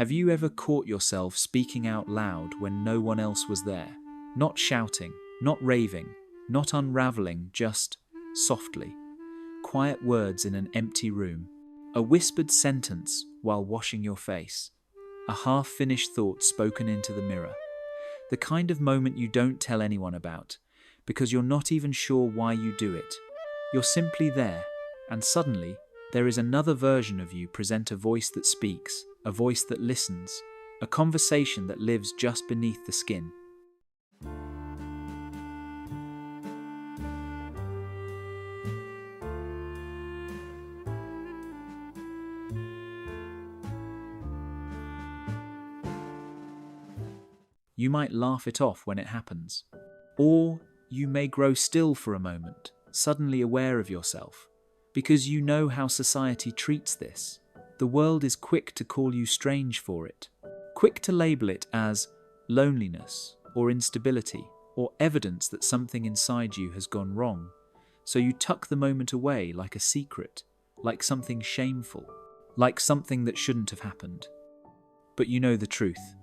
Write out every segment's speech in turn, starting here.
Have you ever caught yourself speaking out loud when no one else was there? Not shouting, not raving, not unraveling, just softly. Quiet words in an empty room. A whispered sentence while washing your face. A half-finished thought spoken into the mirror. The kind of moment you don't tell anyone about, because you're not even sure why you do it. You're simply there, and suddenly, there is another version of you present a voice that speaks, a voice that listens, a conversation that lives just beneath the skin. You might laugh it off when it happens. Or you may grow still for a moment, suddenly aware of yourself, because you know how society treats this. The world is quick to call you strange for it, quick to label it as loneliness or instability or evidence that something inside you has gone wrong. So you tuck the moment away like a secret, like something shameful, like something that shouldn't have happened. But you know the truth.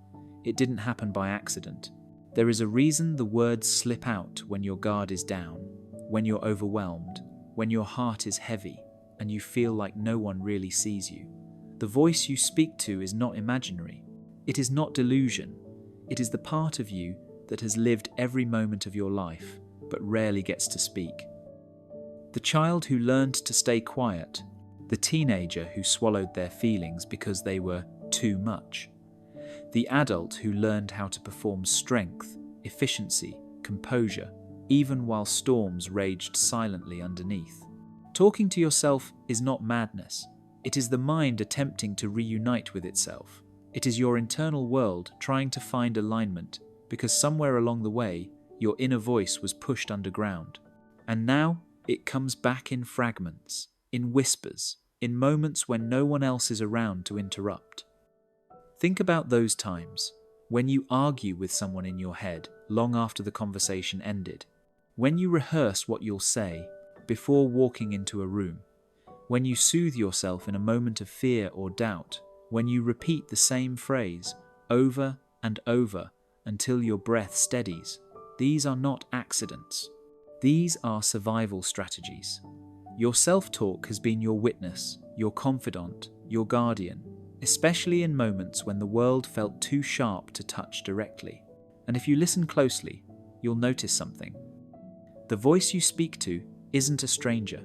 It didn't happen by accident. There is a reason the words slip out when your guard is down, when you're overwhelmed, when your heart is heavy, and you feel like no one really sees you. The voice you speak to is not imaginary. It is not delusion. It is the part of you that has lived every moment of your life, but rarely gets to speak. The child who learned to stay quiet, the teenager who swallowed their feelings because they were too much, the adult who learned how to perform strength, efficiency, composure, even while storms raged silently underneath. Talking to yourself is not madness. It is the mind attempting to reunite with itself. It is your internal world trying to find alignment, because somewhere along the way, your inner voice was pushed underground. And now, it comes back in fragments, in whispers, in moments when no one else is around to interrupt. Think about those times, when you argue with someone in your head long after the conversation ended, when you rehearse what you'll say before walking into a room, when you soothe yourself in a moment of fear or doubt, when you repeat the same phrase over and over until your breath steadies. These are not accidents. These are survival strategies. Your self-talk has been your witness, your confidant, your guardian, especially in moments when the world felt too sharp to touch directly. And if you listen closely, you'll notice something. The voice you speak to isn't a stranger.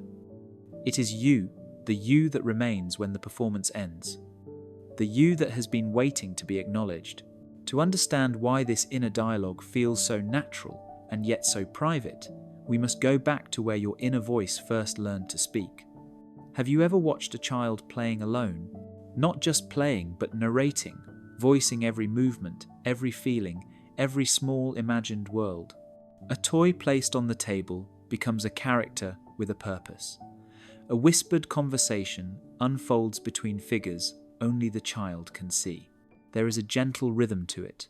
It is you, the you that remains when the performance ends. The you that has been waiting to be acknowledged. To understand why this inner dialogue feels so natural and yet so private, we must go back to where your inner voice first learned to speak. Have you ever watched a child playing alone? Not just playing, but narrating, voicing every movement, every feeling, every small imagined world. A toy placed on the table becomes a character with a purpose. A whispered conversation unfolds between figures only the child can see. There is a gentle rhythm to it,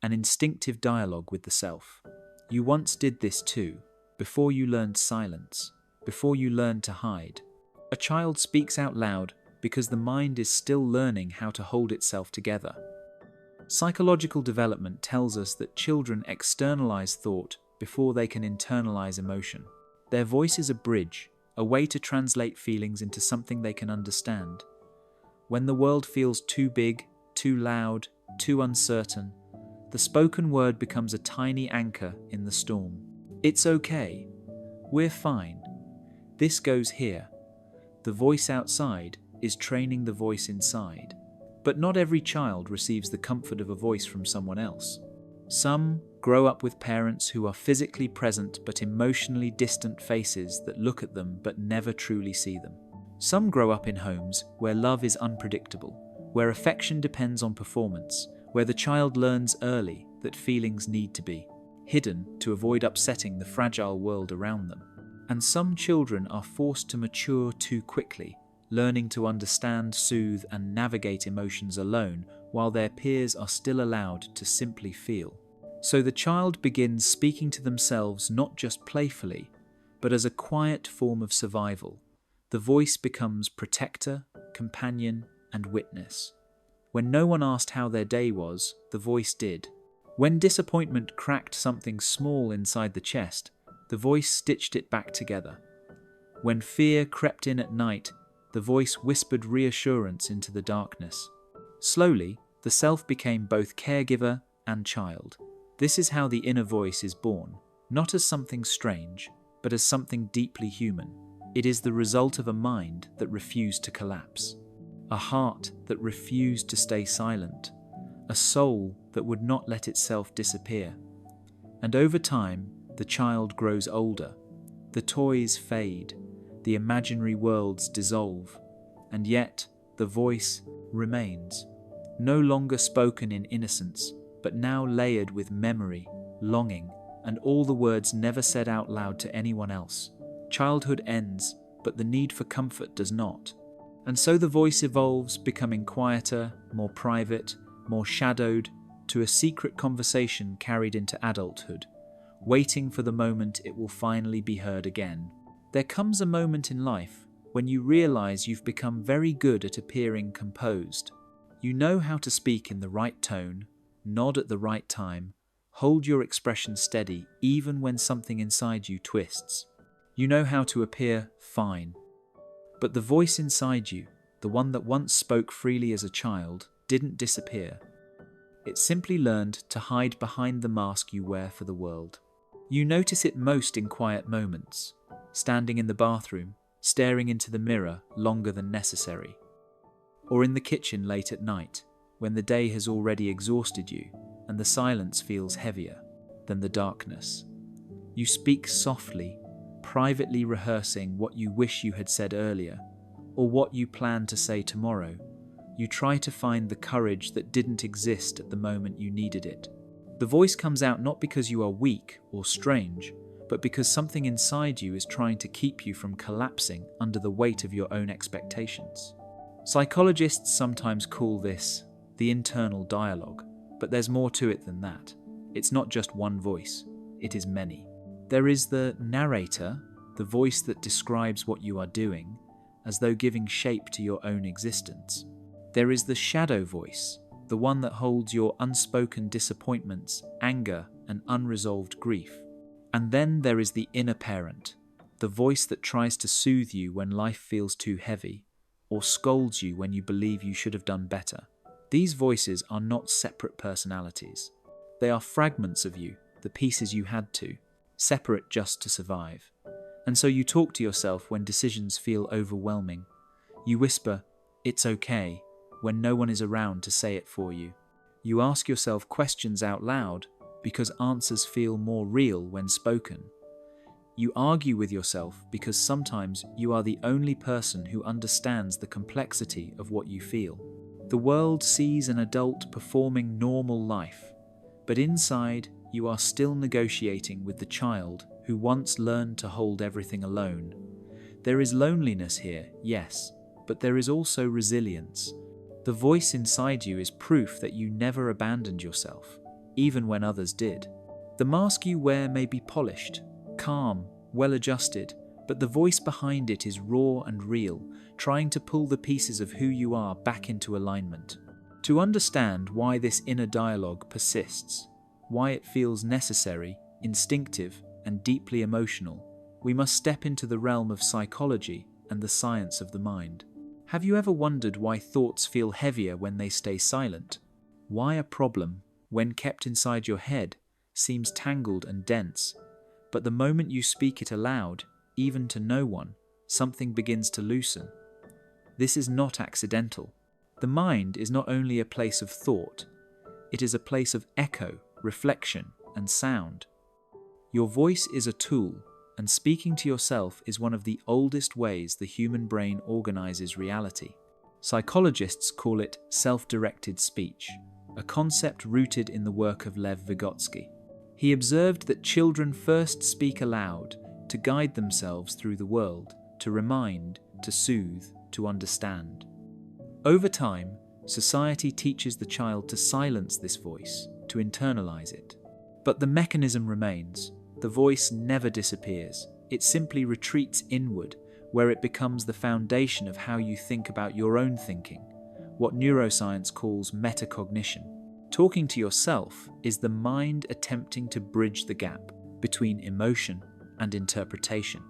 an instinctive dialogue with the self. You once did this too, before you learned silence, before you learned to hide. A child speaks out loud because the mind is still learning how to hold itself together. Psychological development tells us that children externalize thought before they can internalize emotion. Their voice is a bridge, a way to translate feelings into something they can understand. When the world feels too big, too loud, too uncertain, the spoken word becomes a tiny anchor in the storm. It's okay. We're fine. This goes here. The voice outside is training the voice inside. But not every child receives the comfort of a voice from someone else. Some grow up with parents who are physically present but emotionally distant faces that look at them but never truly see them. Some grow up in homes where love is unpredictable, where affection depends on performance, where the child learns early that feelings need to be hidden to avoid upsetting the fragile world around them. And some children are forced to mature too quickly, learning to understand, soothe, and navigate emotions alone while their peers are still allowed to simply feel. So the child begins speaking to themselves not just playfully, but as a quiet form of survival. The voice becomes protector, companion, and witness. When no one asked how their day was, the voice did. When disappointment cracked something small inside the chest, the voice stitched it back together. When fear crept in at night, the voice whispered reassurance into the darkness. Slowly, the self became both caregiver and child. This is how the inner voice is born, not as something strange, but as something deeply human. It is the result of a mind that refused to collapse, a heart that refused to stay silent, a soul that would not let itself disappear. And over time, the child grows older. The toys fade, the imaginary worlds dissolve, and yet the voice remains, no longer spoken in innocence, but now layered with memory, longing, and all the words never said out loud to anyone else. Childhood ends, but the need for comfort does not. And so the voice evolves, becoming quieter, more private, more shadowed, to a secret conversation carried into adulthood, waiting for the moment it will finally be heard again. There comes a moment in life when you realize you've become very good at appearing composed. You know how to speak in the right tone, nod at the right time, hold your expression steady even when something inside you twists. You know how to appear fine. But the voice inside you, the one that once spoke freely as a child, didn't disappear. It simply learned to hide behind the mask you wear for the world. You notice it most in quiet moments, standing in the bathroom, staring into the mirror longer than necessary, or in the kitchen late at night, when the day has already exhausted you and the silence feels heavier than the darkness. You speak softly, privately rehearsing what you wish you had said earlier, or what you plan to say tomorrow. You try to find the courage that didn't exist at the moment you needed it. The voice comes out not because you are weak or strange, but because something inside you is trying to keep you from collapsing under the weight of your own expectations. Psychologists sometimes call this the internal dialogue, but there's more to it than that. It's not just one voice, it is many. There is the narrator, the voice that describes what you are doing, as though giving shape to your own existence. There is the shadow voice, the one that holds your unspoken disappointments, anger, and unresolved grief. And then there is the inner parent, the voice that tries to soothe you when life feels too heavy, or scolds you when you believe you should have done better. These voices are not separate personalities. They are fragments of you, the pieces you had to, separate just to survive. And so you talk to yourself when decisions feel overwhelming. You whisper, "It's okay," when no one is around to say it for you. You ask yourself questions out loud because answers feel more real when spoken. You argue with yourself because sometimes you are the only person who understands the complexity of what you feel. The world sees an adult performing normal life, but inside you are still negotiating with the child who once learned to hold everything alone. There is loneliness here, yes, but there is also resilience. The voice inside you is proof that you never abandoned yourself, even when others did. The mask you wear may be polished, calm, well-adjusted, but the voice behind it is raw and real, trying to pull the pieces of who you are back into alignment. To understand why this inner dialogue persists, why it feels necessary, instinctive, and deeply emotional, we must step into the realm of psychology and the science of the mind. Have you ever wondered why thoughts feel heavier when they stay silent? Why a problem, when kept inside your head, seems tangled and dense, but the moment you speak it aloud, even to no one, something begins to loosen? This is not accidental. The mind is not only a place of thought, it is a place of echo, reflection, and sound. Your voice is a tool, and speaking to yourself is one of the oldest ways the human brain organizes reality. Psychologists call it self-directed speech, a concept rooted in the work of Lev Vygotsky. He observed that children first speak aloud to guide themselves through the world, to remind, to soothe, to understand. Over time, society teaches the child to silence this voice, to internalize it. But the mechanism remains. The voice never disappears. It simply retreats inward, where it becomes the foundation of how you think about your own thinking, what neuroscience calls metacognition. Talking to yourself is the mind attempting to bridge the gap between emotion and interpretation.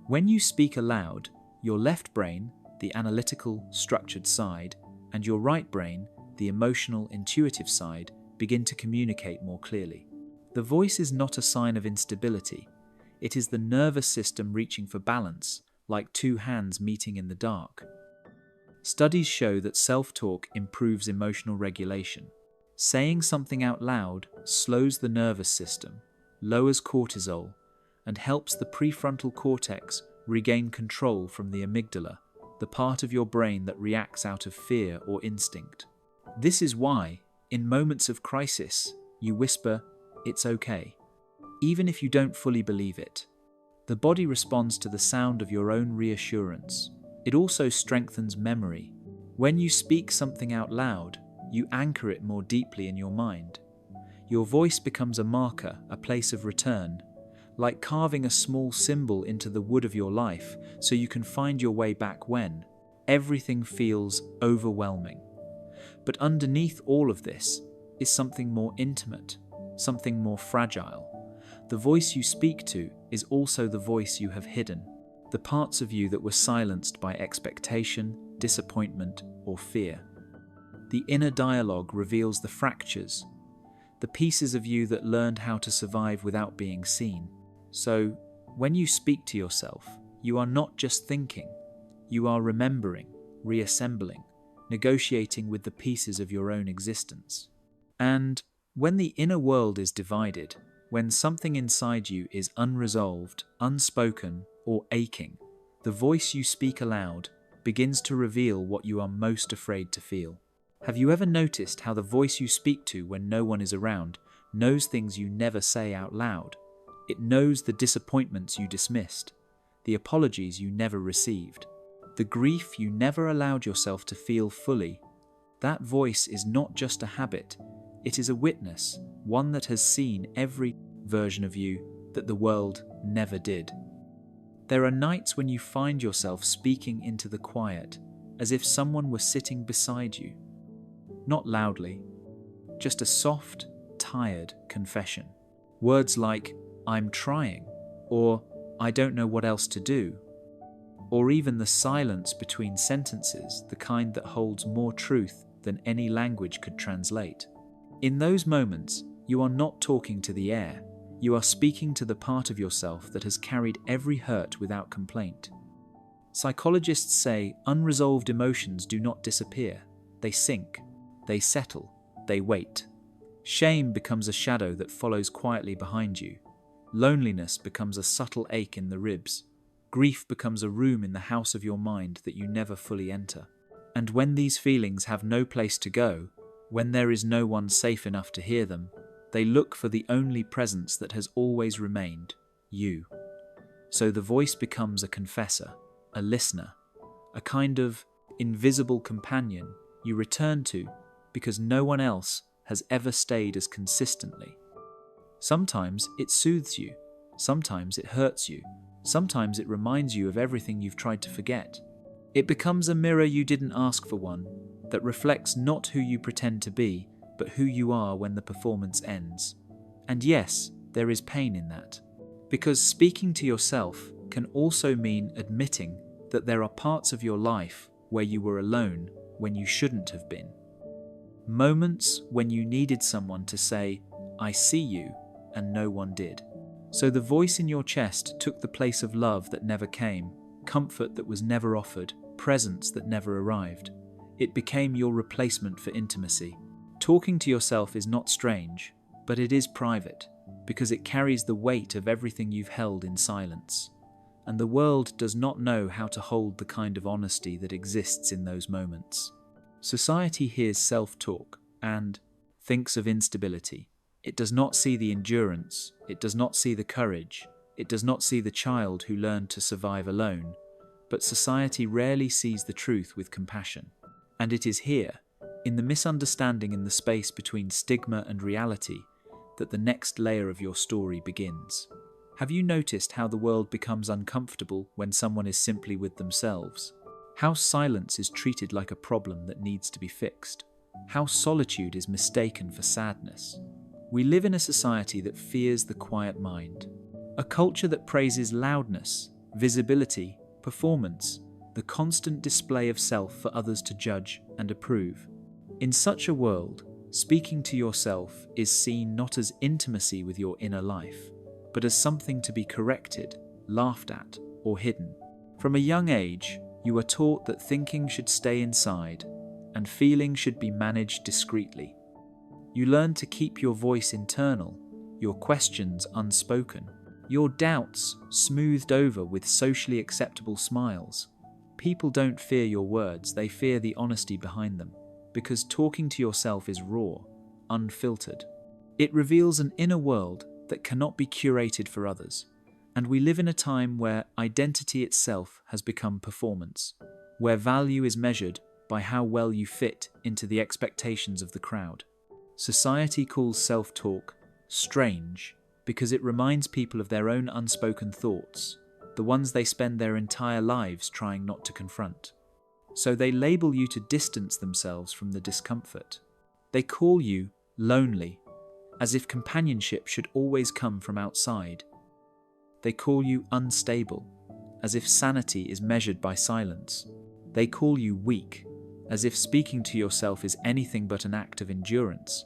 When you speak aloud, your left brain, the analytical, structured side, and your right brain, the emotional, intuitive side, begin to communicate more clearly. The voice is not a sign of instability. It is the nervous system reaching for balance, like two hands meeting in the dark. Studies show that self-talk improves emotional regulation. Saying something out loud slows the nervous system, lowers cortisol, and helps the prefrontal cortex regain control from the amygdala, the part of your brain that reacts out of fear or instinct. This is why, in moments of crisis, you whisper, "It's okay," even if you don't fully believe it. The body responds to the sound of your own reassurance. It also strengthens memory. When you speak something out loud, you anchor it more deeply in your mind. Your voice becomes a marker, a place of return, like carving a small symbol into the wood of your life so you can find your way back when everything feels overwhelming. But underneath all of this is something more intimate, something more fragile. The voice you speak to is also the voice you have hidden, the parts of you that were silenced by expectation, disappointment, or fear. The inner dialogue reveals the fractures, the pieces of you that learned how to survive without being seen. So, when you speak to yourself, you are not just thinking, you are remembering, reassembling, negotiating with the pieces of your own existence. And when the inner world is divided, when something inside you is unresolved, unspoken, or aching, the voice you speak aloud begins to reveal what you are most afraid to feel. Have you ever noticed how the voice you speak to when no one is around knows things you never say out loud? It knows the disappointments you dismissed, the apologies you never received, the grief you never allowed yourself to feel fully. That voice is not just a habit, it is a witness, one that has seen every version of you that the world never did. There are nights when you find yourself speaking into the quiet, as if someone were sitting beside you. Not loudly, just a soft, tired confession. Words like, "I'm trying," or "I don't know what else to do," or even the silence between sentences, the kind that holds more truth than any language could translate. In those moments, you are not talking to the air. You are speaking to the part of yourself that has carried every hurt without complaint. Psychologists say unresolved emotions do not disappear. They sink, they settle, they wait. Shame becomes a shadow that follows quietly behind you. Loneliness becomes a subtle ache in the ribs. Grief becomes a room in the house of your mind that you never fully enter. And when these feelings have no place to go, when there is no one safe enough to hear them, they look for the only presence that has always remained, you. So the voice becomes a confessor, a listener, a kind of invisible companion you return to because no one else has ever stayed as consistently. Sometimes it soothes you, sometimes it hurts you, sometimes it reminds you of everything you've tried to forget. It becomes a mirror you didn't ask for one, that reflects not who you pretend to be, but who you are when the performance ends. And yes, there is pain in that. Because speaking to yourself can also mean admitting that there are parts of your life where you were alone when you shouldn't have been. Moments when you needed someone to say, "I see you," and no one did. So the voice in your chest took the place of love that never came, comfort that was never offered, presence that never arrived. It became your replacement for intimacy. Talking to yourself is not strange, but it is private, because it carries the weight of everything you've held in silence. And the world does not know how to hold the kind of honesty that exists in those moments. Society hears self-talk and thinks of instability. It does not see the endurance, it does not see the courage, it does not see the child who learned to survive alone, but society rarely sees the truth with compassion. And it is here, in the misunderstanding in the space between stigma and reality, that the next layer of your story begins. Have you noticed how the world becomes uncomfortable when someone is simply with themselves? How silence is treated like a problem that needs to be fixed. How solitude is mistaken for sadness. We live in a society that fears the quiet mind, a culture that praises loudness, visibility, performance, the constant display of self for others to judge and approve. In such a world, speaking to yourself is seen not as intimacy with your inner life, but as something to be corrected, laughed at, or hidden. From a young age, you are taught that thinking should stay inside, and feeling should be managed discreetly. You learn to keep your voice internal, your questions unspoken, your doubts smoothed over with socially acceptable smiles. People don't fear your words, they fear the honesty behind them, because talking to yourself is raw, unfiltered. It reveals an inner world that cannot be curated for others, and we live in a time where identity itself has become performance, where value is measured by how well you fit into the expectations of the crowd. Society calls self-talk strange because it reminds people of their own unspoken thoughts, the ones they spend their entire lives trying not to confront. So they label you to distance themselves from the discomfort. They call you lonely, as if companionship should always come from outside. They call you unstable, as if sanity is measured by silence. They call you weak, as if speaking to yourself is anything but an act of endurance.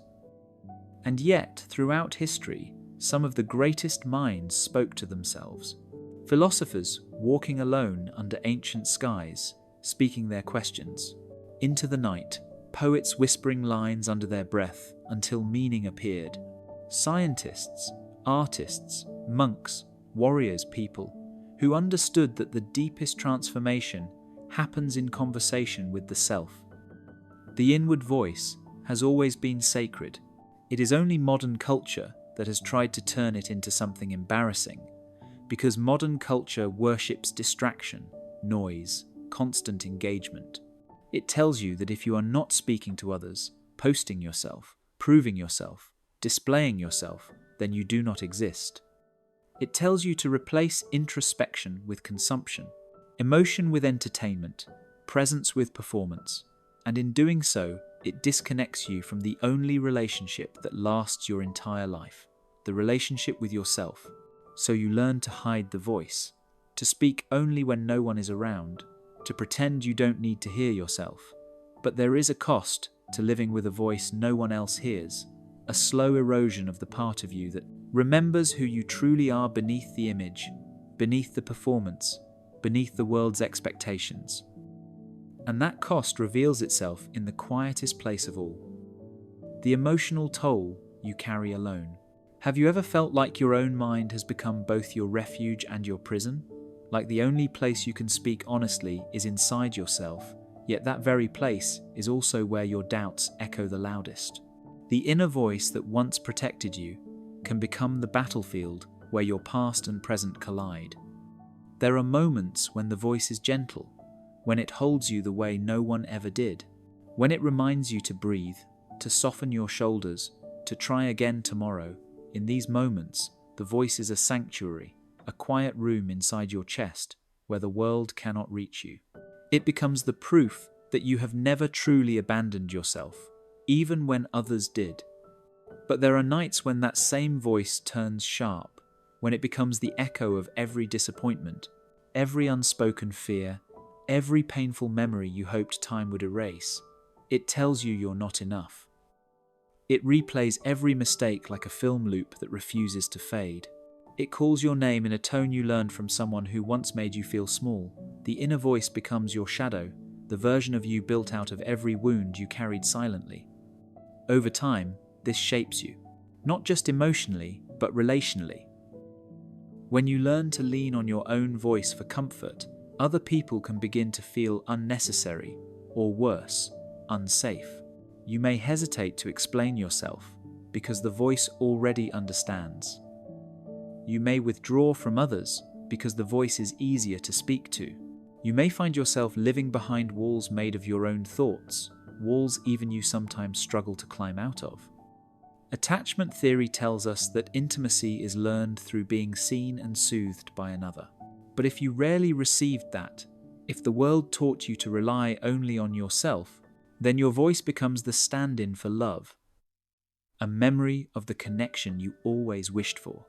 And yet, throughout history, some of the greatest minds spoke to themselves. Philosophers walking alone under ancient skies, speaking their questions. Into the night, poets whispering lines under their breath until meaning appeared. Scientists, artists, monks, warriors, people who understood that the deepest transformation happens in conversation with the self. The inward voice has always been sacred. It is only modern culture that has tried to turn it into something embarrassing, because modern culture worships distraction, noise, constant engagement. It tells you that if you are not speaking to others, posting yourself, proving yourself, displaying yourself, then you do not exist. It tells you to replace introspection with consumption, emotion with entertainment, presence with performance, and in doing so, it disconnects you from the only relationship that lasts your entire life, the relationship with yourself. So you learn to hide the voice, to speak only when no one is around, to pretend you don't need to hear yourself. But there is a cost to living with a voice no one else hears, a slow erosion of the part of you that remembers who you truly are beneath the image, beneath the performance, beneath the world's expectations. And that cost reveals itself in the quietest place of all, the emotional toll you carry alone. Have you ever felt like your own mind has become both your refuge and your prison? Like the only place you can speak honestly is inside yourself, yet that very place is also where your doubts echo the loudest. The inner voice that once protected you can become the battlefield where your past and present collide. There are moments when the voice is gentle, when it holds you the way no one ever did, when it reminds you to breathe, to soften your shoulders, to try again tomorrow. In these moments, the voice is a sanctuary, a quiet room inside your chest where the world cannot reach you. It becomes the proof that you have never truly abandoned yourself, even when others did. But there are nights when that same voice turns sharp, when it becomes the echo of every disappointment, every unspoken fear, every painful memory you hoped time would erase. It tells you you're not enough. It replays every mistake like a film loop that refuses to fade. It calls your name in a tone you learned from someone who once made you feel small. The inner voice becomes your shadow, the version of you built out of every wound you carried silently. Over time, this shapes you, not just emotionally, but relationally. When you learn to lean on your own voice for comfort, other people can begin to feel unnecessary, or worse, unsafe. You may hesitate to explain yourself because the voice already understands. You may withdraw from others because the voice is easier to speak to. You may find yourself living behind walls made of your own thoughts, walls even you sometimes struggle to climb out of. Attachment theory tells us that intimacy is learned through being seen and soothed by another. But if you rarely received that, If the world taught you to rely only on yourself, then your voice becomes the stand-in for love, a memory of the connection you always wished for,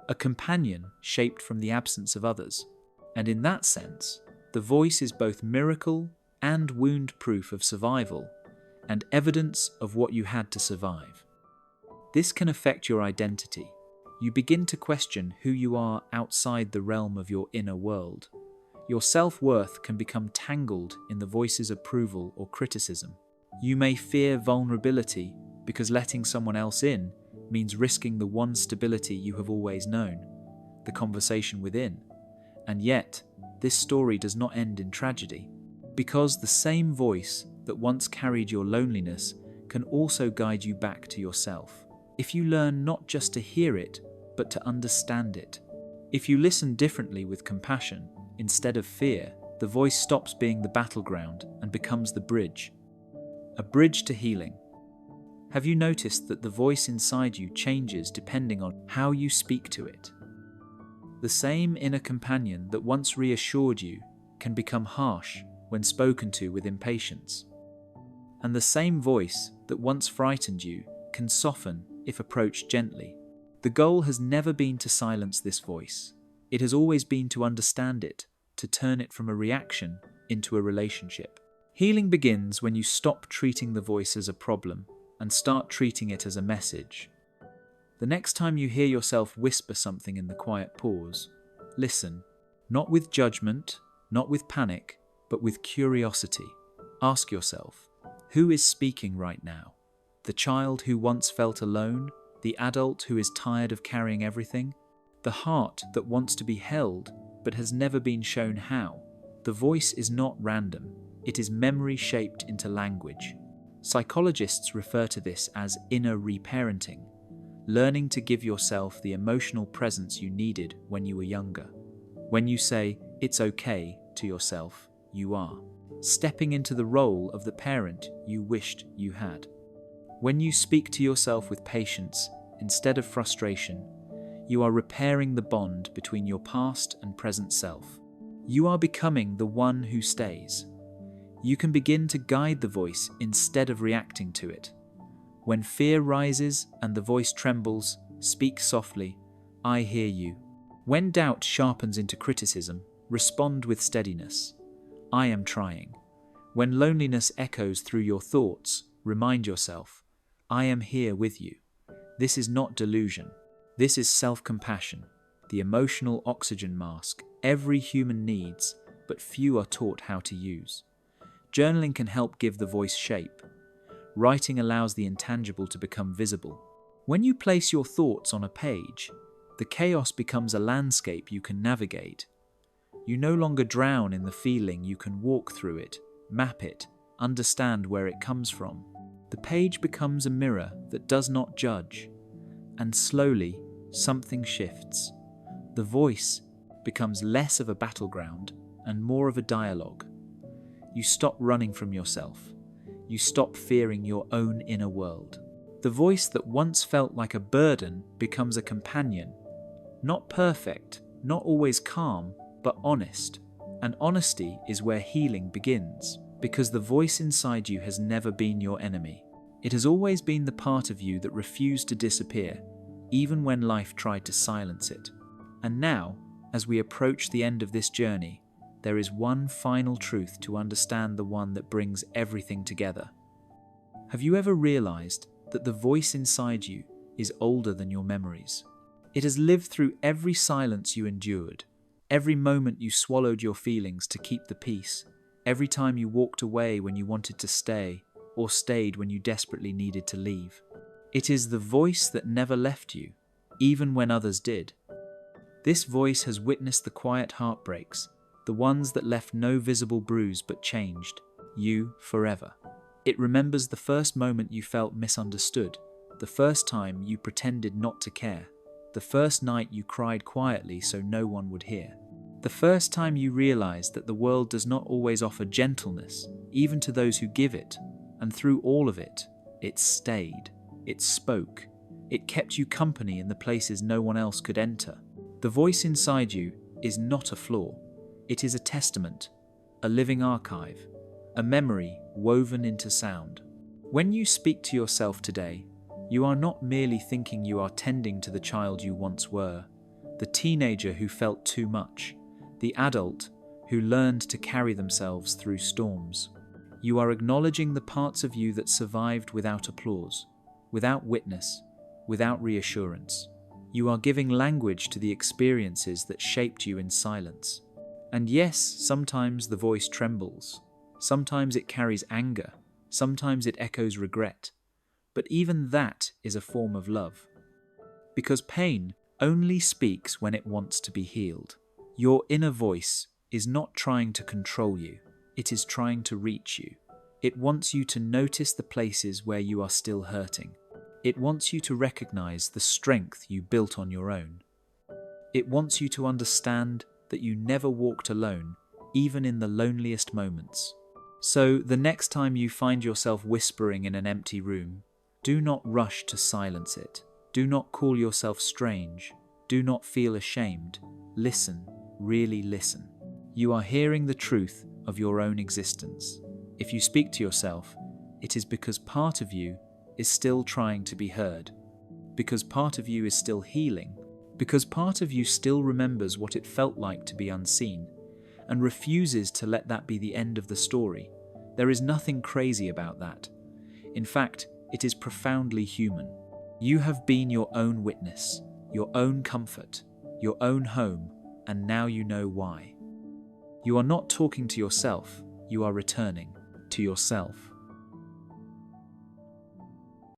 a companion shaped from the absence of others. And in that sense, the voice is both miracle and wound proof of survival, and evidence of what you had to survive. This can affect your identity. You begin to question who you are outside the realm of your inner world. Your self-worth can become tangled in the voice's approval or criticism. You may fear vulnerability because letting someone else in means risking the one stability you have always known, the conversation within. And yet, this story does not end in tragedy, because the same voice that once carried your loneliness can also guide you back to yourself. If you learn not just to hear it, but to understand it. If you listen differently with compassion instead of fear, the voice stops being the battleground and becomes the bridge. A bridge to healing. Have you noticed that the voice inside you changes depending on how you speak to it? The same inner companion that once reassured you can become harsh when spoken to with impatience. And the same voice that once frightened you can soften if approached gently. The goal has never been to silence this voice. It has always been to understand it, to turn it from a reaction into a relationship. Healing begins when you stop treating the voice as a problem and start treating it as a message. The next time you hear yourself whisper something in the quiet pause, listen, not with judgment, not with panic, but with curiosity. Ask yourself, who is speaking right now? The child who once felt alone? The adult who is tired of carrying everything? The heart that wants to be held but has never been shown how? The voice is not random. It is memory shaped into language. Psychologists refer to this as inner reparenting, learning to give yourself the emotional presence you needed when you were younger. When you say, "It's okay," to yourself, you are stepping into the role of the parent you wished you had. When you speak to yourself with patience instead of frustration, you are repairing the bond between your past and present self. You are becoming the one who stays. You can begin to guide the voice instead of reacting to it. When fear rises and the voice trembles, speak softly, "I hear you." When doubt sharpens into criticism, respond with steadiness, "I am trying." When loneliness echoes through your thoughts, remind yourself, "I am here with you." This is not delusion. This is self-compassion, the emotional oxygen mask every human needs, but few are taught how to use. Journaling can help give the voice shape. Writing allows the intangible to become visible. When you place your thoughts on a page, the chaos becomes a landscape you can navigate. You no longer drown in the feeling, you can walk through it, map it, understand where it comes from. The page becomes a mirror that does not judge, and slowly something shifts. The voice becomes less of a battleground and more of a dialogue. You stop running from yourself. You stop fearing your own inner world. The voice that once felt like a burden becomes a companion. Not perfect, not always calm, but honest. And honesty is where healing begins, because the voice inside you has never been your enemy. It has always been the part of you that refused to disappear, even when life tried to silence it. And now, as we approach the end of this journey, there is one final truth to understand, the one that brings everything together. Have you ever realized that the voice inside you is older than your memories? It has lived through every silence you endured, every moment you swallowed your feelings to keep the peace, every time you walked away when you wanted to stay, or stayed when you desperately needed to leave. It is the voice that never left you, even when others did. This voice has witnessed the quiet heartbreaks, the ones that left no visible bruise but changed you forever. It remembers the first moment you felt misunderstood, the first time you pretended not to care, the first night you cried quietly so no one would hear, the first time you realized that the world does not always offer gentleness, even to those who give it, and through all of it, it stayed, it spoke, it kept you company in the places no one else could enter. The voice inside you is not a flaw. It is a testament, a living archive, a memory woven into sound. When you speak to yourself today, you are not merely thinking you are tending to the child you once were, the teenager who felt too much, the adult who learned to carry themselves through storms. You are acknowledging the parts of you that survived without applause, without witness, without reassurance. You are giving language to the experiences that shaped you in silence. And yes, sometimes the voice trembles. Sometimes it carries anger. Sometimes it echoes regret. But even that is a form of love. Because pain only speaks when it wants to be healed. Your inner voice is not trying to control you. It is trying to reach you. It wants you to notice the places where you are still hurting. It wants you to recognize the strength you built on your own. It wants you to understand that you never walked alone, even in the loneliest moments. So, the next time you find yourself whispering in an empty room, do not rush to silence it. Do not call yourself strange. Do not feel ashamed. Listen, really listen. You are hearing the truth of your own existence. If you speak to yourself, it is because part of you is still trying to be heard, because part of you is still healing, because part of you still remembers what it felt like to be unseen, and refuses to let that be the end of the story. There is nothing crazy about that. In fact, it is profoundly human. You have been your own witness, your own comfort, your own home, and now you know why. You are not talking to yourself, you are returning to yourself.